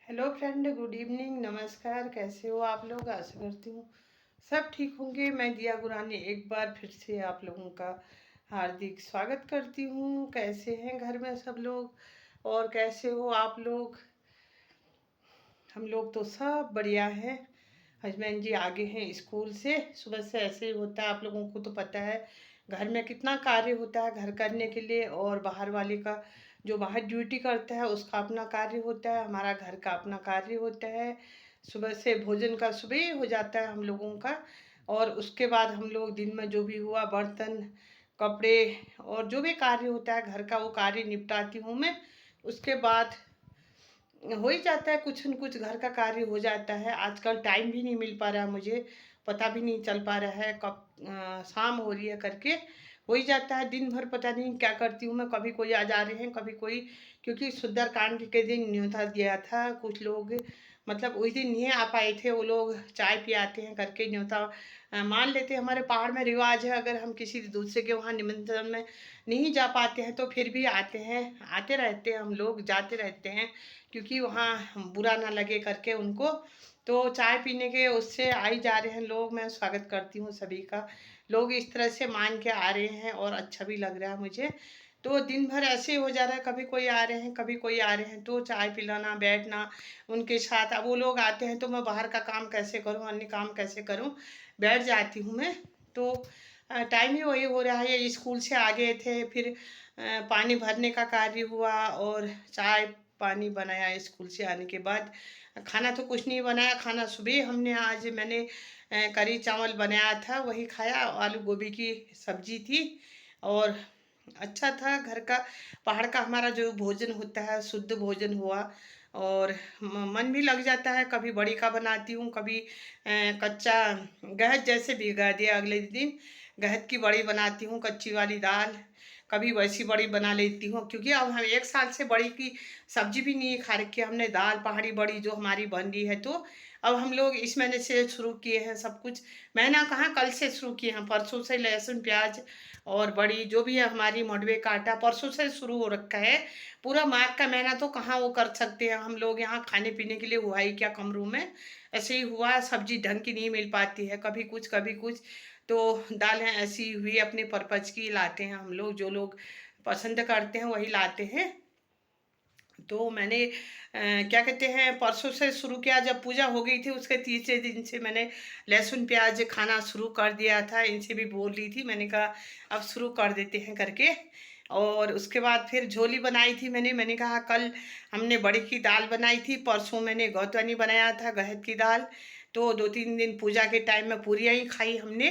Hello friend, good evening, नमस्कार। कैसे हो आप लोग? आशा करती हूँ सब ठीक होंगे। मैं दिया गुरानी एक बार फिर से आप लोगों का हार्दिक स्वागत करती हूँ। कैसे हैं घर में सब लोग और कैसे हो आप लोग? हम लोग तो सब बढ़िया हैं। हस्बैंड जी आगे हैं स्कूल से। सुबह से ऐसे ही होता है, आप लोगों को तो पता है घर में कितना कार्य होता है घर करने के लिए, और बाहर वाले का जो बाहर ड्यूटी करता है उसका अपना कार्य होता है, हमारा घर का अपना कार्य होता है। सुबह से भोजन का सुबह ही हो जाता है हम लोगों का, और उसके बाद हम लोग दिन में जो भी हुआ बर्तन कपड़े और जो भी कार्य होता है घर का वो कार्य निपटाती हूँ मैं। उसके बाद हो ही जाता है, कुछ न कुछ घर का कार्य हो जाता है। आजकल टाइम भी नहीं मिल पा रहा है, मुझे पता भी नहीं चल पा रहा है कब शाम हो रही है करके। हो ही जाता है दिन भर, पता नहीं क्या करती हूँ मैं। कभी कोई आ जा रहे हैं, कभी कोई, क्योंकि सुंदरकांड के दिन न्योता दिया था कुछ लोग, मतलब उस दिन नहीं आ पाए थे वो लोग। चाय पियाते हैं करके न्योता मान लेते हैं। हमारे पहाड़ में रिवाज है, अगर हम किसी दूसरे के वहाँ निमंत्रण में नहीं जा पाते हैं तो फिर भी आते हैं, आते रहते हैं, हम लोग जाते रहते हैं, क्योंकि वहाँ बुरा ना लगे करके उनको। तो चाय पीने के उससे आ ही जा रहे हैं लोग। मैं स्वागत करती हूँ सभी का। लोग इस तरह से मान के आ रहे हैं और अच्छा भी लग रहा है मुझे। तो दिन भर ऐसे ही हो जा रहा है, कभी कोई आ रहे हैं कभी कोई आ रहे हैं, तो चाय पिलाना बैठना उनके साथ। अब वो लोग आते हैं तो मैं बाहर का काम कैसे करूँ, अन्य काम कैसे करूँ, बैठ जाती हूँ मैं। तो टाइम ही वही हो रहा है। ये स्कूल से आ गए थे, फिर पानी भरने का कार्य हुआ और चाय पानी बनाया स्कूल से आने के बाद। खाना तो कुछ नहीं बनाया, खाना सुबह हमने आज मैंने करी चावल बनाया था, वही खाया। आलू गोभी की सब्जी थी और अच्छा था। घर का पहाड़ का हमारा जो भोजन होता है शुद्ध भोजन हुआ, और मन भी लग जाता है। कभी बड़ी का बनाती हूँ, कभी कच्चा गहत जैसे भिगा दिया अगले दिन गहत की बड़ी बनाती हूँ, कच्ची वाली दाल। कभी वैसी बड़ी बना लेती हूँ, क्योंकि अब हम एक साल से बड़ी की सब्जी भी नहीं खा रखी है हमने। दाल पहाड़ी बड़ी जो हमारी बन रही है, तो अब हम लोग इस महीने से शुरू किए हैं सब कुछ। महीना कहाँ, कल से शुरू किए हैं, परसों से लहसुन प्याज और बड़ी जो भी है हमारी मंडवे का आटा परसों से शुरू हो रखा है। पूरा माघ का महीना तो कहाँ वो कर सकते हैं हम लोग, यहाँ खाने पीने के लिए हुआ ही क्या कमरों में। ऐसे ही हुआ, सब्जी ढंग की नहीं मिल पाती है, कभी कुछ कभी कुछ। तो दालें ऐसी हुई अपने पर्पज की लाते हैं हम लोग, जो लोग पसंद करते हैं वही लाते हैं। तो मैंने क्या कहते हैं परसों से शुरू किया, जब पूजा हो गई थी उसके तीसरे दिन से मैंने लहसुन प्याज खाना शुरू कर दिया था। इनसे भी बोल रही थी, मैंने कहा अब शुरू कर देते हैं करके। और उसके बाद फिर झोली बनाई थी मैंने कहा कल हमने बड़ी की दाल बनाई थी, परसों मैंने गौतवानी बनाया था गहत की दाल। तो 2-3 दिन पूजा के टाइम में पूरियाँ ही खाई हमने,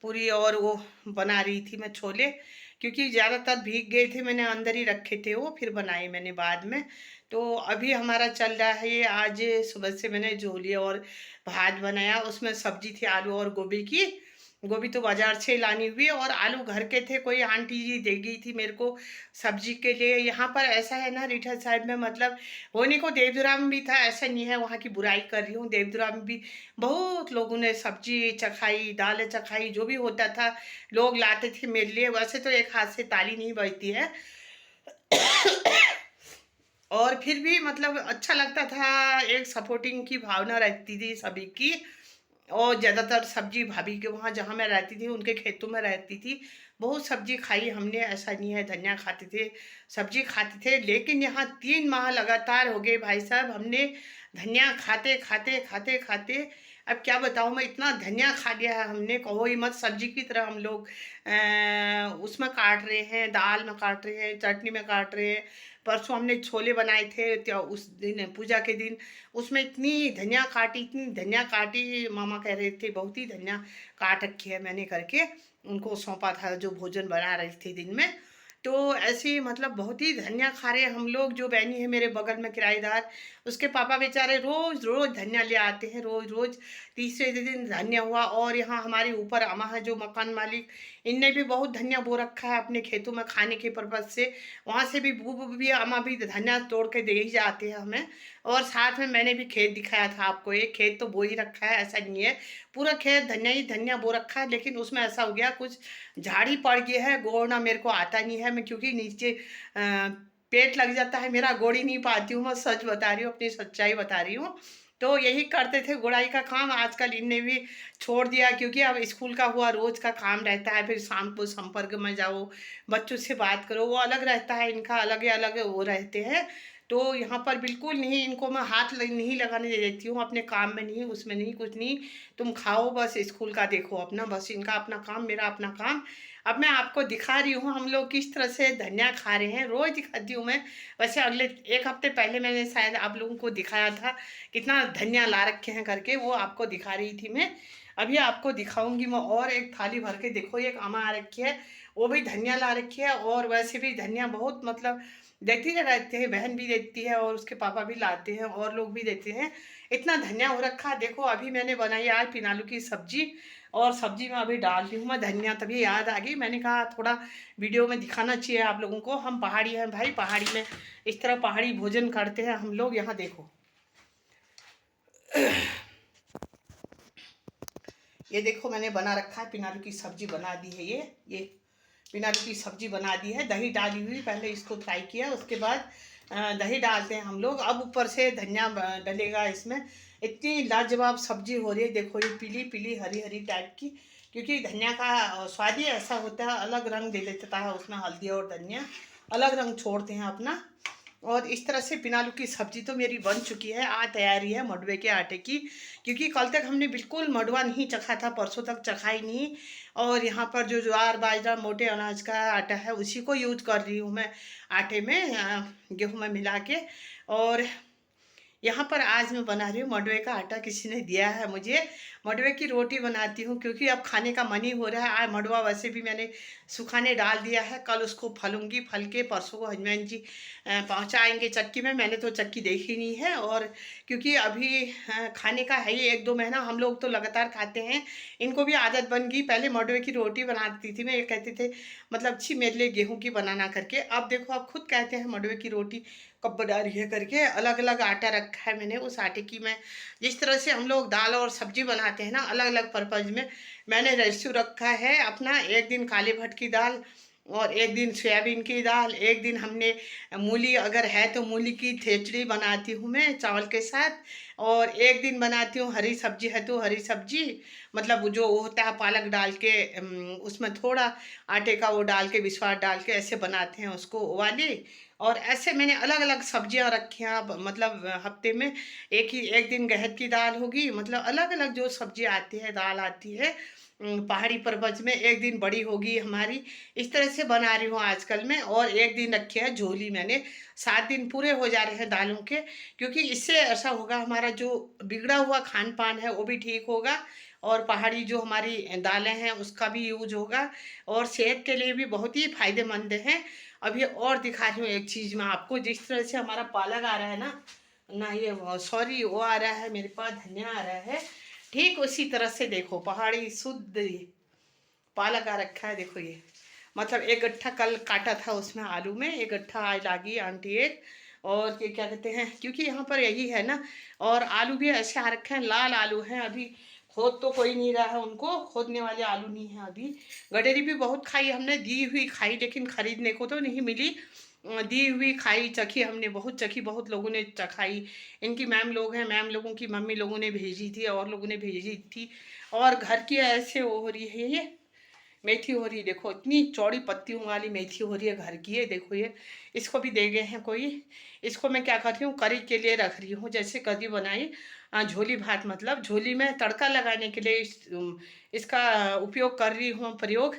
पूरी। और वो बना रही थी मैं छोले, क्योंकि ज़्यादातर भीग गए थे, मैंने अंदर ही रखे थे वो, फिर बनाए मैंने बाद में। तो अभी हमारा चल रहा है ये। आज सुबह से मैंने झोली और भात बनाया, उसमें सब्जी थी आलू और गोभी की। गोभी तो बाजार से लानी हुई, और आलू घर के थे, कोई आंटी जी दे गई थी मेरे को सब्जी के लिए। यहाँ पर ऐसा है ना रीठा साइड में, मतलब होने को देवधुरा में भी था, ऐसा नहीं है वहाँ की बुराई कर रही हूँ। देवधुरा में भी बहुत लोगों ने सब्जी चखाई, दाल चखाई, जो भी होता था लोग लाते थे मेरे लिए। वैसे तो एक हाथ से ताली नहीं बजती है, और फिर भी मतलब अच्छा लगता था, एक सपोर्टिंग की भावना रहती थी सभी की। और ज़्यादातर सब्जी भाभी के वहाँ जहाँ मैं रहती थी उनके खेतों में रहती थी, बहुत सब्जी खाई हमने। ऐसा नहीं है, धनिया खाते थे, सब्जी खाते थे। लेकिन यहाँ 3 माह लगातार हो गए भाई साहब, हमने धनिया खाते खाते खाते खाते अब क्या बताऊँ मैं, इतना धनिया खा लिया है हमने, कहो ही मत। सब्जी की तरह हम लोग उसमें काट रहे हैं, दाल में काट रहे हैं, चटनी में काट रहे हैं। परसों हमने छोले बनाए थे उस दिन पूजा के दिन, उसमें इतनी धनिया काटी, इतनी धनिया काटी, मामा कह रहे थे बहुत ही धनिया काट रखी है मैंने करके। उनको सौंपा था जो भोजन बना रही थी दिन में। तो ऐसे ही मतलब बहुत ही धनिया खा रहे हैं हम लोग। जो बहनी है मेरे बगल में किराएदार, उसके पापा बेचारे रोज रोज धनिया ले आते हैं, रोज रोज। तीसरे दिन धनिया हुआ। और यहाँ हमारे ऊपर अम्मा है जो मकान मालिक, इनने भी बहुत धनिया बो रखा है अपने खेतों में खाने के पर्पज से। वहाँ से भी बू बू भी अम्मा भी धनिया तोड़ के दे ही जाते हैं हमें। और साथ में मैंने भी खेत दिखाया था आपको, एक खेत तो बो ही रखा है, ऐसा नहीं है पूरा खेत धनिया ही धनिया बो रखा है। लेकिन उसमें ऐसा हो गया कुछ झाड़ी पड़ गई है, गोड़ना मेरे को आता नहीं है मैं, क्योंकि नीचे पेट लग जाता है मेरा, गोड़ ही नहीं पाती हूँ। मैं सच बता रही हूँ, अपनी सच्चाई बता रही हूँ। तो यही करते थे गुड़ाई का काम, आजकल इनने भी छोड़ दिया, क्योंकि अब स्कूल का हुआ, रोज का काम रहता है, फिर शाम को संपर्क में जाओ, बच्चों से बात करो, वो अलग रहता है, इनका अलग अलग वो रहते हैं। तो यहाँ पर बिल्कुल नहीं, इनको मैं हाथ नहीं लगाने दे देती हूँ, अपने काम में नहीं, उसमें नहीं, कुछ नहीं। तुम खाओ बस, स्कूल का देखो अपना, बस इनका अपना काम, मेरा अपना काम। अब मैं आपको दिखा रही हूँ हम लोग किस तरह से धनिया खा रहे हैं, रोज दिखाती हूँ मैं। वैसे अगले एक हफ्ते पहले मैंने शायद आप लोगों को दिखाया था कितना धनिया ला रखे हैं करके, वो आपको दिखा रही थी मैं। अभी आपको दिखाऊंगी मैं, और एक थाली भर के देखो, एक अम्मा आ रखी है, वो भी धनिया ला रखी है। और वैसे भी धनिया बहुत मतलब देती रहती है, बहन भी देती है और उसके पापा भी लाते हैं और लोग भी देते हैं। इतना धनिया हो रखा है। देखो अभी मैंने बनाई आज पिनालू की सब्जी, और सब्जी में अभी डाल रही हूँ मैं धनिया। तभी याद आ गई, मैंने कहा थोड़ा वीडियो में दिखाना चाहिए आप लोगों को। हम पहाड़ी हैं भाई, पहाड़ी में इस तरह पहाड़ी भोजन करते हैं हम लोग। यहाँ देखो ये देखो मैंने बना रखा है, पिनालू की सब्जी बना दी है। ये पिनालू की सब्जी बना दी है, दही डाली हुई, पहले इसको फ्राई किया, उसके बाद दही डालते हैं हम लोग। अब ऊपर से धनिया डलेगा इसमें। इतनी लाजवाब सब्जी हो रही है, देखो ये पीली पीली हरी हरी टाइप की, क्योंकि धनिया का स्वाद ही ऐसा होता है, अलग रंग दे देता है उसमें, हल्दी और धनिया अलग रंग छोड़ते हैं अपना। और इस तरह से पिनालू की सब्जी तो मेरी बन चुकी है, आ तैयारी है मंडुवे के आटे की, क्योंकि कल तक हमने बिल्कुल मंडुवा नहीं चखा था, परसों तक चखा ही नहीं। और यहाँ पर जो ज्वार बाजरा मोटे अनाज का आटा है उसी को यूज कर रही हूँ मैं आटे में, गेहूँ में मिला के। और यहाँ पर आज मैं बना रही हूँ मंडुवे का आटा, किसी ने दिया है मुझे। मंडुवे की रोटी बनाती हूँ, क्योंकि अब खाने का मन ही हो रहा है। आज मंडुवा वैसे भी मैंने सुखाने डाल दिया है, कल उसको फलूंगी, फल के परसों को हजमैन जी पहुँचाएंगे चक्की में। मैंने तो चक्की देखी नहीं है, और क्योंकि अभी खाने का है ही 1-2 महीना, हम लोग तो लगातार खाते हैं। इनको भी आदत बन गई, पहले मंडुवे की रोटी बनाती थी मैं, ये कहते थे मतलब अच्छी मेरे लिए गेहूँ की बनाना करके। अब देखो अब खुद कहते हैं मंडुवे की रोटी कब बना रही है करके। अलग अलग आटा रखा है मैंने, उस आटे की मैं जिस तरह से हम लोग दाल और सब्जी बनाते हैं ना, अलग अलग पर्पज में मैंने रेस्यू रखा है अपना। एक दिन काले भट्ट की दाल, और एक दिन सोयाबीन की दाल, एक दिन हमने मूली अगर है तो मूली की खिचड़ी बनाती हूँ मैं चावल के साथ, और एक दिन बनाती हूँ हरी सब्जी है तो हरी सब्जी, मतलब वो जो होता है पालक डाल के उसमें थोड़ा आटे का वो डाल के विश्वास डाल के ऐसे बनाते हैं उसको वो वाली। और ऐसे मैंने अलग अलग सब्जियां रखी हैं, मतलब हफ्ते में एक दिन गहत की दाल होगी, मतलब अलग अलग जो सब्जी आती है, दाल आती है पहाड़ी पर्वत में, एक दिन बड़ी होगी हमारी। इस तरह से बना रही हूँ आजकल मैं। और एक दिन रखे है झोली मैंने, 7 दिन पूरे हो जा रहे हैं दालों के, क्योंकि इससे ऐसा होगा हमारा जो बिगड़ा हुआ खान पान है वो भी ठीक होगा, और पहाड़ी जो हमारी दालें हैं उसका भी यूज होगा, और सेहत के लिए भी बहुत ही फायदेमंद है। अभी और दिखा रही हूँ एक चीज़ मैं आपको, जिस तरह से हमारा पालक आ रहा है ना, ना ये सॉरी वो आ रहा है मेरे पास, धनिया आ रहा है, ठीक उसी तरह से देखो पहाड़ी शुद्ध पालक आ रखा है। देखो ये मतलब एक गट्ठा कल काटा था उसमें आलू में, एक गट्ठा आज लागी आंटी एक। और ये क्या कहते हैं, क्योंकि यहाँ पर यही है ना, और आलू भी ऐसे आ रखे हैं, लाल आलू हैं अभी। खोद तो कोई नहीं रहा है उनको, खोदने वाले आलू नहीं है अभी। गडेरी भी बहुत खाई हमने, दी हुई खाई, लेकिन खरीदने को तो नहीं मिली। दी हुई खाई चखी हमने, बहुत चखी, बहुत लोगों ने चखाई। इनकी मैम लोग हैं, मैम लोगों की मम्मी लोगों ने भेजी थी और लोगों ने भेजी थी। और घर की ऐसे वो हो रही है, ये मेथी हो रही है, देखो इतनी चौड़ी पत्तियों वाली मेथी हो रही है घर की है, देखो ये। इसको भी दे गए हैं कोई। इसको मैं क्या कर रही हूँ, करी के लिए रख रही हूँ, जैसे करी बनाई झोली भात, मतलब झोली में तड़का लगाने के लिए इसका उपयोग कर रही हूँ प्रयोग।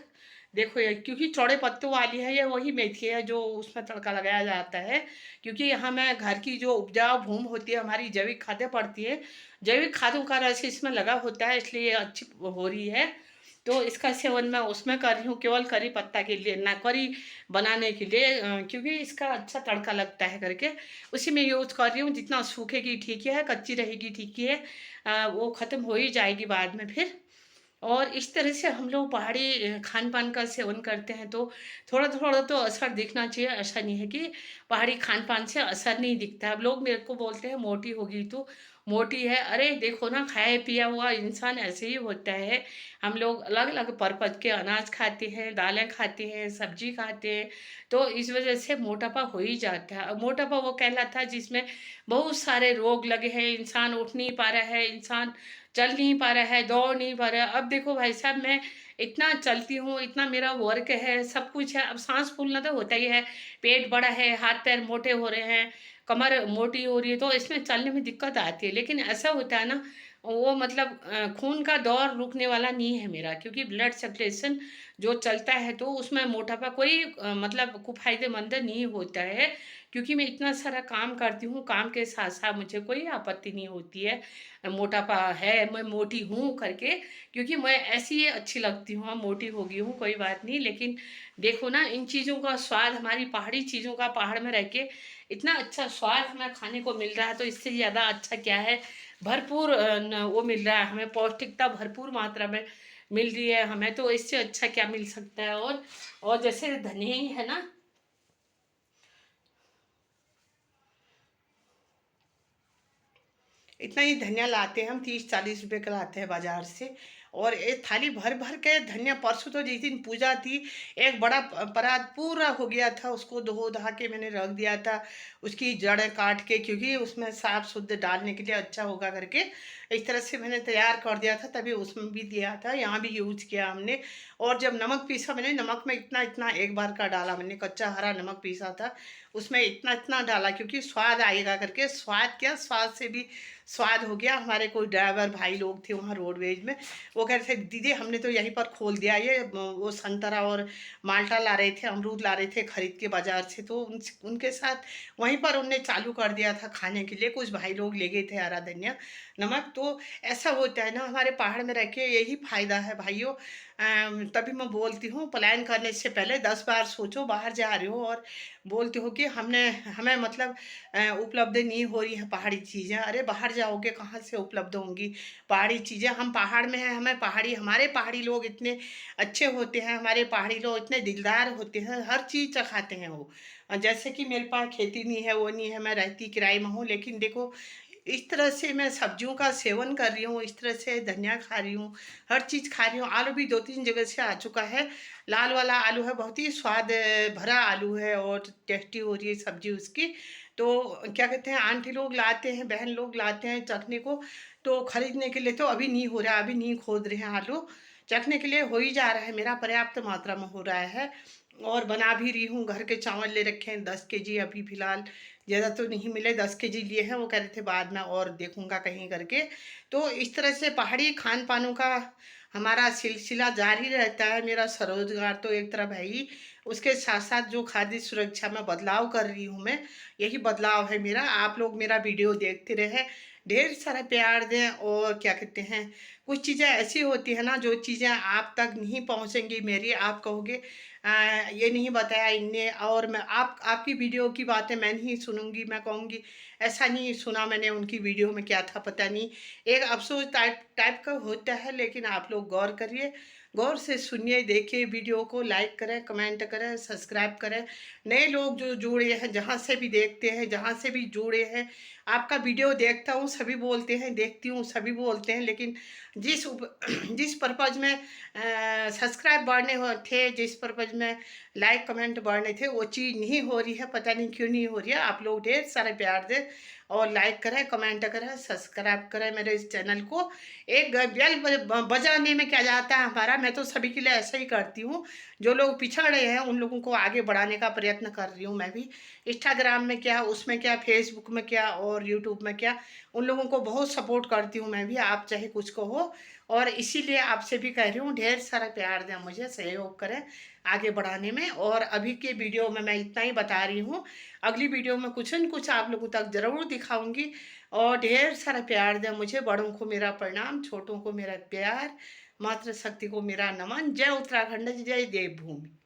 देखो ये क्योंकि चौड़े पत्तों वाली है, ये वही मेथी है जो उसमें तड़का लगाया जाता है। क्योंकि यहाँ मैं घर की जो उपजाऊ भूमि होती है हमारी, जैविक खादें पड़ती है, जैविक खादों का रस इसमें लगा होता है, इसलिए ये अच्छी हो रही है। तो इसका सेवन मैं उसमें कर रही हूँ, केवल करी पत्ता के लिए, ना करी बनाने के लिए, क्योंकि इसका अच्छा तड़का लगता है करके उसी में यूज कर रही हूँ। जितना सूखेगी ठीक है, कच्ची रहेगी ठीक है, वो ख़त्म हो ही जाएगी बाद में फिर। और इस तरह से हम लोग पहाड़ी खान पान का सेवन करते हैं, तो थोड़ा थोड़ा तो असर दिखना चाहिए। ऐसा नहीं है कि पहाड़ी खान पान से असर नहीं दिखता है। अब लोग मेरे को बोलते हैं मोटी होगी तो, मोटी है। अरे देखो ना, खाया पिया हुआ इंसान ऐसे ही होता है। हम लोग अलग अलग पर्पज के अनाज खाते हैं, दालें खाते हैं, सब्जी खाते हैं, तो इस वजह से मोटापा हो ही जाता है। अब मोटापा वो कहलाता है जिसमें बहुत सारे रोग लगे हैं, इंसान उठ नहीं पा रहा है, इंसान चल नहीं पा रहा है, दौड़ नहीं पा रहा है। अब देखो भाई साहब, मैं इतना चलती हूँ, इतना मेरा वर्क है, सब कुछ है, अब सांस फूलना तो होता ही है, पेट बड़ा है, हाथ पैर मोटे हो रहे हैं, कमर मोटी हो रही है, तो इसमें चलने में दिक्कत आती है। लेकिन ऐसा होता है ना, वो मतलब खून का दौर रुकने वाला नहीं है मेरा, क्योंकि ब्लड सर्कुलेशन जो चलता है तो उसमें मोटापा कोई मतलब कुफायदेमंद नहीं होता है, क्योंकि मैं इतना सारा काम करती हूँ, काम के साथ साथ मुझे कोई आपत्ति नहीं होती है मोटापा है, मैं मोटी हूँ करके, क्योंकि मैं ऐसी ही अच्छी लगती हूँ। हाँ, मोटी हो गई हूँ कोई बात नहीं, लेकिन देखो ना, इन चीज़ों का स्वाद, हमारी पहाड़ी चीज़ों का पहाड़ में रह के इतना अच्छा स्वाद हमें खाने को मिल रहा है, तो इससे ज़्यादा अच्छा क्या है। भरपूर वो मिल रहा है हमें, पौष्टिकता भरपूर मात्रा में मिल रही है हमें, तो इससे अच्छा क्या मिल सकता है। और जैसे धनिया ही है ना, इतना ही धनिया लाते हैं हम, 30-40 रुपए का लाते हैं बाजार से। और एक थाली भर भर के धनिया, परसों तो जिस दिन पूजा थी, एक बड़ा परात पूरा हो गया था, उसको धो धा के मैंने रख दिया था, उसकी जड़ें काट के, क्योंकि उसमें साफ शुद्ध डालने के लिए अच्छा होगा करके इस तरह से मैंने तैयार कर दिया था, तभी उसमें भी दिया था, यहाँ भी यूज किया हमने। और जब नमक पीसा मैंने, नमक में इतना इतना एक बार का डाला मैंने, कच्चा हरा नमक पीसा था, उसमें इतना इतना डाला, क्योंकि स्वाद आएगा करके। स्वाद क्या, स्वाद से भी स्वाद हो गया। हमारे कोई ड्राइवर भाई लोग थे वहाँ रोडवेज में, वो कह रहे थे दीदी हमने तो यहीं पर खोल दिया ये, वो संतरा और माल्टा ला रहे थे, अमरूद ला रहे थे खरीद के बाजार से, तो उनके साथ वहीं पर उनने चालू कर दिया था खाने के लिए। कुछ भाई लोग ले गए थे हरा धनिया नमक। तो ऐसा होता है ना, हमारे पहाड़ में रह के यही फायदा है भाइयों। तभी मैं बोलती हूँ, प्लान करने से पहले 10 बार सोचो, बाहर जा रहे हो और बोलते हो कि हमने हमें मतलब उपलब्ध नहीं हो रही है पहाड़ी चीज़ें। अरे बाहर जाओगे कहाँ से उपलब्ध होंगी पहाड़ी चीज़ें। हम पहाड़ में हैं, हमें पहाड़ी, हमारे पहाड़ी लोग इतने अच्छे होते हैं, हमारे पहाड़ी लोग इतने दिलदार होते हैं, हर चीज़ चखाते हैं वो। जैसे कि मेरे पास खेती नहीं है, वो नहीं है, मैं रहती किराए में हूँ, लेकिन देखो इस तरह से मैं सब्जियों का सेवन कर रही हूँ, इस तरह से धनिया खा रही हूँ, हर चीज़ खा रही हूँ। आलू भी 2-3 जगह से आ चुका है, लाल वाला आलू है, बहुत ही स्वाद भरा आलू है और टेस्टी हो रही है सब्जी उसकी। तो क्या कहते हैं, आंटी लोग लाते हैं, बहन लोग लाते हैं चखने को, तो खरीदने के लिए तो अभी नहीं हो रहा है, अभी नहीं खोद रहे हैं आलू। चखने के लिए हो ही जा रहा है मेरा, पर्याप्त मात्रा में हो रहा है। और बना भी रही हूँ, घर के चावल ले रखे हैं 10 kg अभी फ़िलहाल, ज़्यादा तो नहीं मिले, 10 kg लिए हैं। वो कह रहे थे बाद में और देखूंगा कहीं करके। तो इस तरह से पहाड़ी खान पानों का हमारा सिलसिला जारी रहता है। मेरा स्वरोजगार तो एक तरफ है ही, उसके साथ साथ जो खाद्य सुरक्षा में बदलाव कर रही हूँ मैं, यही बदलाव है मेरा। आप लोग मेरा वीडियो देखते रहे, ढेर सारा प्यार दें। और क्या कहते हैं, कुछ चीज़ें ऐसी होती है ना, जो चीज़ें आप तक नहीं पहुँचेंगी मेरी, आप कहोगे ये नहीं बताया इनने, और मैं आपकी वीडियो की बातें मैं नहीं सुनूंगी, मैं कहूँगी ऐसा नहीं सुना मैंने उनकी वीडियो में, क्या था पता नहीं। एक अफसोस टाइप टाइप का होता है, लेकिन आप लोग गौर करिए, गौर से सुनिए, देखिए वीडियो को, लाइक करें, कमेंट करें, सब्सक्राइब करें। नए लोग जो जुड़े हैं, जहाँ से भी देखते हैं, जहाँ से भी जुड़े हैं, आपका वीडियो देखता हूँ, सभी बोलते हैं, देखती हूँ सभी बोलते हैं, लेकिन जिस जिस पर्पज़ में सब्सक्राइब बढ़ने थे, जिस पर्पज़ में लाइक कमेंट बढ़ने थे, वो चीज़ नहीं हो रही है, पता नहीं क्यों नहीं हो रही है। आप लोग ढेर सारे प्यार दें और लाइक करें, कमेंट करें, सब्सक्राइब करें मेरे इस चैनल को। एक बेल बजाने में क्या जाता है हमारा, मैं तो सभी के लिए ऐसा ही करती हूँ। जो लोग पिछड़ रहे हैं उन लोगों को आगे बढ़ाने का प्रयत्न कर रही हूँ मैं भी। इंस्टाग्राम में क्या, उसमें क्या, फेसबुक में क्या और यूट्यूब में क्या, उन लोगों को बहुत सपोर्ट करती हूँ मैं भी, आप चाहे कुछ कहो। और इसीलिए आपसे भी कह रही हूँ, ढेर सारा प्यार दें, मुझे सहयोग करें आगे बढ़ाने में। और अभी के वीडियो में मैं इतना ही बता रही हूँ, अगली वीडियो में कुछ न कुछ आप लोगों तक ज़रूर दिखाऊंगी। और ढेर सारा प्यार दें मुझे, बड़ों को मेरा प्रणाम, छोटों को मेरा प्यार, मातृशक्ति को मेरा नमन। जय उत्तराखंड, जय देवभूमि।